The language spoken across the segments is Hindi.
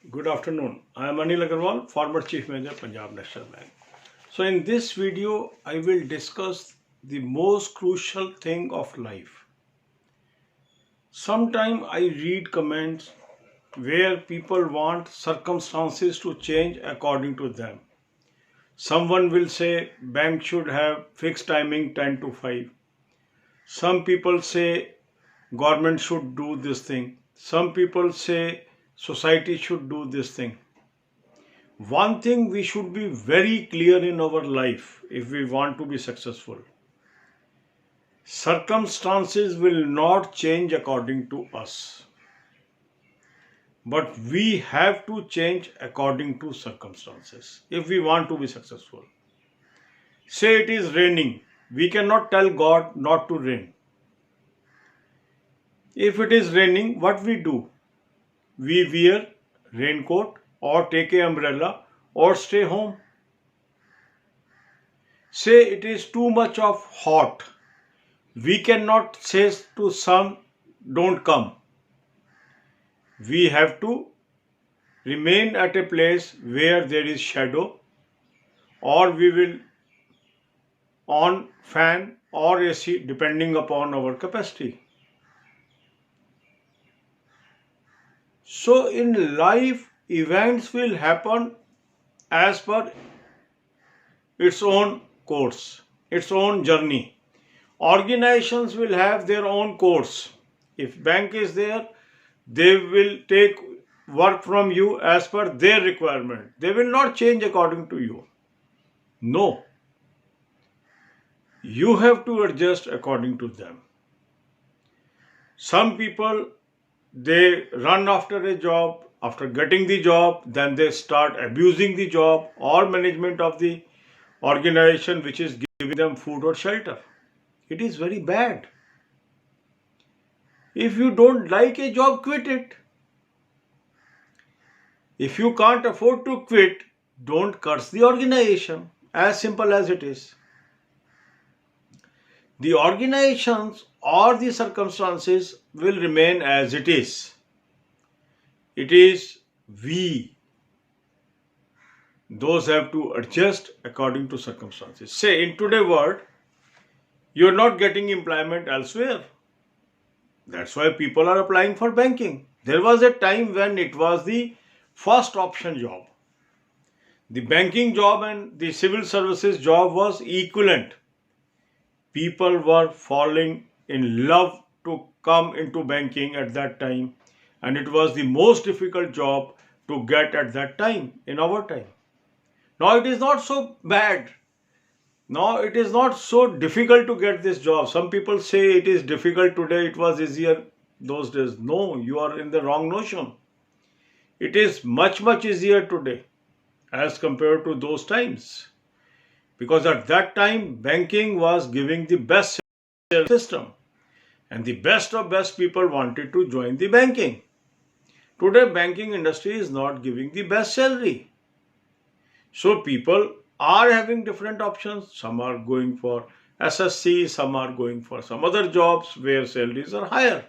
Good afternoon. I am Anil Agarwal, former Chief Manager, Punjab National Bank. So, in this video, I will discuss the most crucial thing of life. Sometimes I read comments where people want circumstances to change according to them. Someone will say bank should have fixed timing 10 to 5. Some people say government should do this thing. Some people say society should do this thing. One thing we should be very clear in our life if we want to be successful. Circumstances will not change according to us, but we have to change according to circumstances if we want to be successful. Say it is raining, we cannot tell God not to rain. If it is raining, what we do? We wear raincoat or take an umbrella or stay home. Say it is too much of hot. We cannot say to sun, don't come. We have to remain at a place where there is shadow, or we will on fan or AC depending upon our capacity. So in life, events will happen as per its own course, its own journey. Organizations will have their own course. If bank is there, they will take work from you as per their requirement. They will not change according to you. No. You have to adjust according to them. Some people, they run after a job. After getting the job, then they start abusing the job or management of the organization which is giving them food or shelter. It is very bad. If you don't like a job, quit it. If you can't afford to quit, don't curse the organization. As simple as it is. The organizations or the circumstances will remain as it is. It is we. Those have to adjust according to circumstances. Say in today's world, you're not getting employment elsewhere. That's why people are applying for banking. There was a time when it was the first option job. The banking job and the civil services job was equivalent. People were falling in love to come into banking at that time, and it was the most difficult job to get at that time in our time. Now it is not so bad. Now it is not so difficult to get this job. Some people say it is difficult today, it was easier those days. No, you are in the wrong notion. It is much easier today as compared to those times. Because at that time, banking was giving the best system. And the best of best people wanted to join the banking. Today, banking industry is not giving the best salary. So people are having different options. Some are going for SSC, some are going for some other jobs where salaries are higher.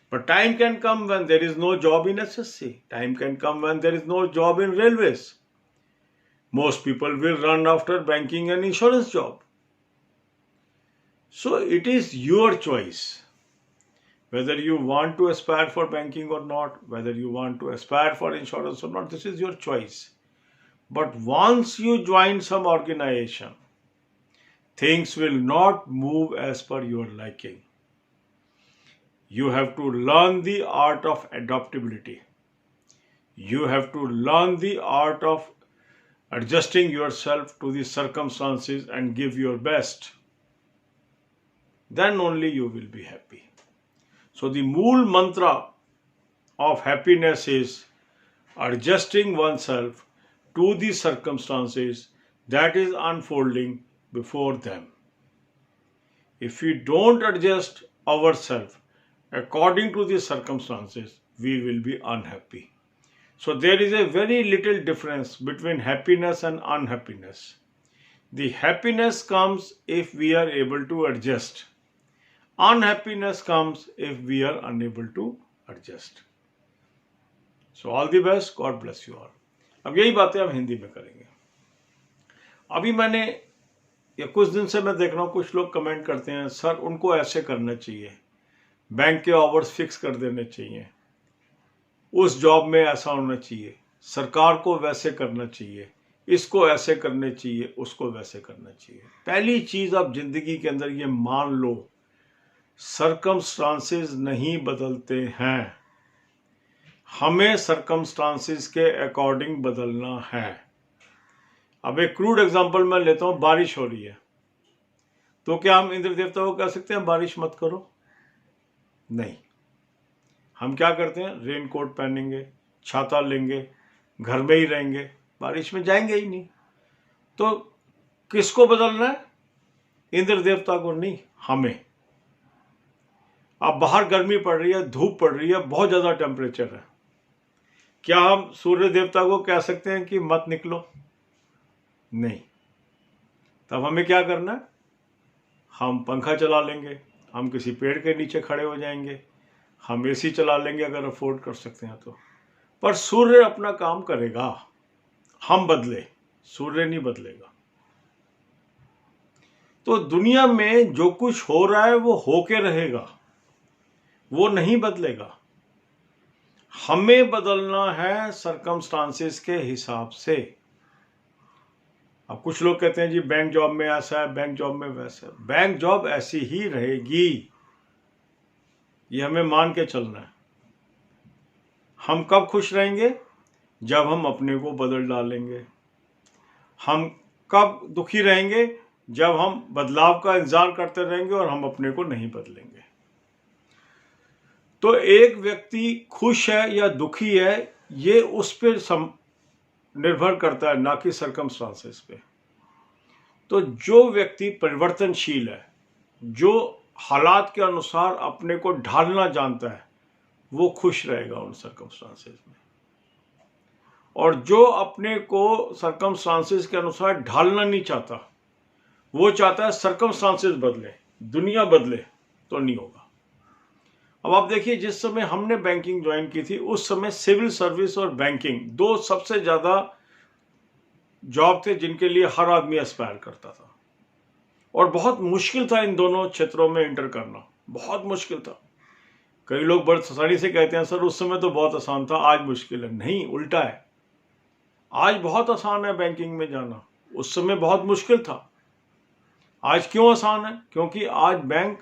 But time can come when there is no job in SSC. Time can come when there is no job in railways. Most people will run after banking and insurance job. So it is your choice whether you want to aspire for banking or not, whether you want to aspire for insurance or not. This is your choice. But once you join some organization, things will not move as per your liking. You have to learn the art of adaptability. You have to learn the art of adjusting yourself to the circumstances and give your best. Then only you will be happy. So the mool mantra of happiness is adjusting oneself to the circumstances that is unfolding before them. If we don't adjust ourselves according to the circumstances, we will be unhappy. So there is a very little difference between happiness and unhappiness. The happiness comes if we are able to adjust. Unhappiness comes if we are unable to adjust. So all the best, God bless you all. अब यही बातें हम हिंदी में करेंगे। अभी मैंने या कुछ दिन से मैं देख रहा हूँ कुछ लोग कमेंट करते हैं, सर उनको ऐसे करना चाहिए, बैंक के आवर्स फिक्स कर देने चाहिए, उस जॉब में ऐसा होना चाहिए, सरकार को वैसे करना चाहिए, इसको ऐसे करने चाहिए, उसको वैसे करना चाहिए। पहली चीज आप जिंदगी के अंदर ये मान लो, सर्कमस्टांसेस नहीं बदलते हैं, हमें सर्कमस्टांसेस के अकॉर्डिंग बदलना है। अब एक क्रूड एग्जांपल मैं लेता हूं, बारिश हो रही है तो क्या हम इंद्र देवता को कह सकते हैं बारिश मत करो? नहीं। हम क्या करते हैं, रेन कोट पहनेंगे, छाता लेंगे, घर में ही रहेंगे, बारिश में जाएंगे ही नहीं। तो किसको बदलना है? इंद्र देवता को नहीं, हमें। अब बाहर गर्मी पड़ रही है, धूप पड़ रही है, बहुत ज्यादा टेम्परेचर है, क्या हम सूर्य देवता को कह सकते हैं कि मत निकलो? नहीं। तब हमें क्या करना है? हम पंखा चला लेंगे, हम किसी पेड़ के नीचे खड़े हो जाएंगे, हम एसी चला लेंगे अगर अफोर्ड कर सकते हैं तो। पर सूर्य अपना काम करेगा, हम बदले, सूर्य नहीं बदलेगा। तो दुनिया में जो कुछ हो रहा है वो होके रहेगा, वो नहीं बदलेगा। हमें बदलना है सर्कमस्टांसेस के हिसाब से। अब कुछ लोग कहते हैं जी बैंक जॉब में ऐसा है, बैंक जॉब में वैसा है। बैंक जॉब ऐसी ही रहेगी, ये हमें मान के चलना है। हम कब खुश रहेंगे? जब हम अपने को बदल डालेंगे। हम कब दुखी रहेंगे? जब हम बदलाव का इंतजार करते रहेंगे और हम अपने को नहीं बदलेंगे। तो एक व्यक्ति खुश है या दुखी है, ये उस पर निर्भर करता है, ना कि सर्कमस्टांसेस पे। तो जो व्यक्ति परिवर्तनशील है, जो हालात के अनुसार अपने को ढालना जानता है, वो खुश रहेगा उन सर्कमस्टांसेस में। और जो अपने को सर्कमस्टांसेस के अनुसार ढालना नहीं चाहता, वो चाहता है सर्कमस्टांसेस बदले, दुनिया बदले, तो नहीं होगा। अब आप देखिए, जिस समय हमने बैंकिंग ज्वाइन की थी उस समय सिविल सर्विस और बैंकिंग दो सबसे ज्यादा जॉब थे जिनके लिए हर आदमी एस्पायर करता था। और बहुत मुश्किल था इन दोनों क्षेत्रों में इंटर करना, बहुत मुश्किल था। कई लोग बड़े आसानी से कहते हैं सर उस समय तो बहुत आसान था, आज मुश्किल है। नहीं, उल्टा है। आज बहुत आसान है बैंकिंग में जाना, उस समय बहुत मुश्किल था। आज क्यों आसान है? क्योंकि आज बैंक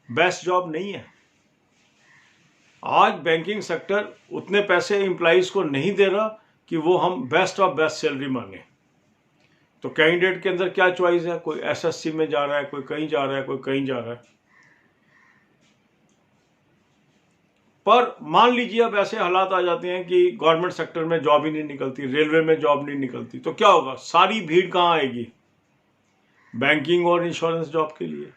बेस्ट जॉब नहीं है। आज बैंकिंग सेक्टर उतने पैसे एम्प्लॉइज को नहीं दे रहा कि वो हम बेस्ट ऑफ बेस्ट सैलरी मांगे। तो कैंडिडेट के अंदर क्या चॉइस है? कोई एसएससी में जा रहा है, कोई कहीं जा रहा है, कोई कहीं जा रहा है। पर मान लीजिए अब ऐसे हालात आ जाते हैं कि गवर्नमेंट सेक्टर में जॉब ही नहीं निकलती, रेलवे में जॉब नहीं निकलती, तो क्या होगा? सारी भीड़ कहाँ आएगी? बैंकिंग और इंश्योरेंस जॉब के लिए।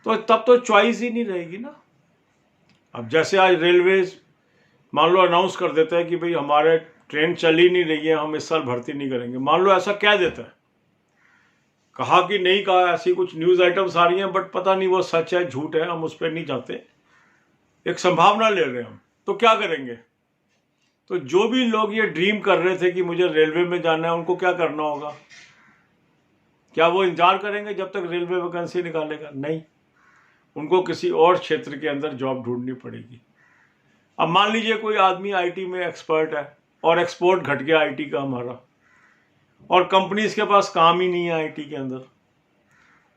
तो तब तो चॉइस ही नहीं रहेगी ना। अब जैसे आज रेलवे मान लो अनाउंस कर देता है कि भाई हमारे ट्रेन चल ही नहीं रही है, हम इस साल भर्ती नहीं करेंगे। मान लो ऐसा क्या देता है, कहा कि नहीं कहा, ऐसी कुछ न्यूज आइटम्स आ रही हैं, बट पता नहीं वो सच है झूठ है, हम उस पर नहीं जाते, एक संभावना ले रहे हैं हम। तो क्या करेंगे? तो जो भी लोग ये ड्रीम कर रहे थे कि मुझे रेलवे में जाना है, उनको क्या करना होगा? क्या वो इंतजार करेंगे जब तक रेलवे वैकेंसी निकालेगा? नहीं, उनको किसी और क्षेत्र के अंदर जॉब ढूंढनी पड़ेगी। अब मान लीजिए कोई आदमी आईटी में एक्सपर्ट है और एक्सपोर्ट घट गया आईटी का हमारा, और कंपनीज के पास काम ही नहीं है आईटी के अंदर,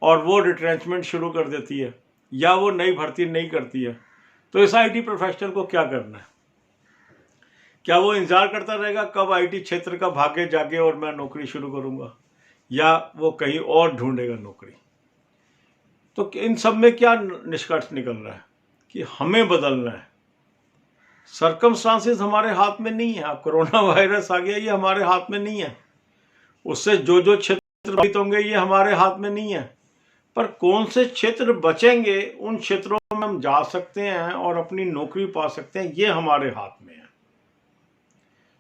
और वो रिट्रेंचमेंट शुरू कर देती है या वो नई भर्ती नहीं करती है, तो इस आईटी प्रोफेशनल को क्या करना है? क्या वो इंतजार करता रहेगा कब आईटी क्षेत्र का भाग्य जागे और मैं नौकरी शुरू करूंगा, या वो कहीं और ढूंढेगा नौकरी? तो इन सब में क्या निष्कर्ष निकल रहा है कि हमें बदलना है। सर्कमस्टांसेस हमारे हाथ में नहीं है। अब कोरोना वायरस आ गया, ये हमारे हाथ में नहीं है। उससे जो जो क्षेत्र प्रभावित होंगे ये हमारे हाथ में नहीं है। पर कौन से क्षेत्र बचेंगे, उन क्षेत्रों में हम जा सकते हैं और अपनी नौकरी पा सकते हैं, ये हमारे हाथ में है।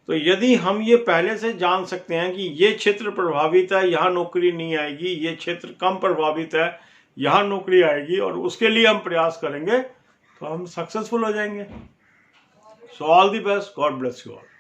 तो यदि हम ये पहले से जान सकते हैं कि ये क्षेत्र प्रभावित है, यहाँ नौकरी नहीं आएगी, ये क्षेत्र कम प्रभावित है, यहाँ नौकरी आएगी, और उसके लिए हम प्रयास करेंगे, तो हम सक्सेसफुल हो जाएंगे। So all the best. God bless you all.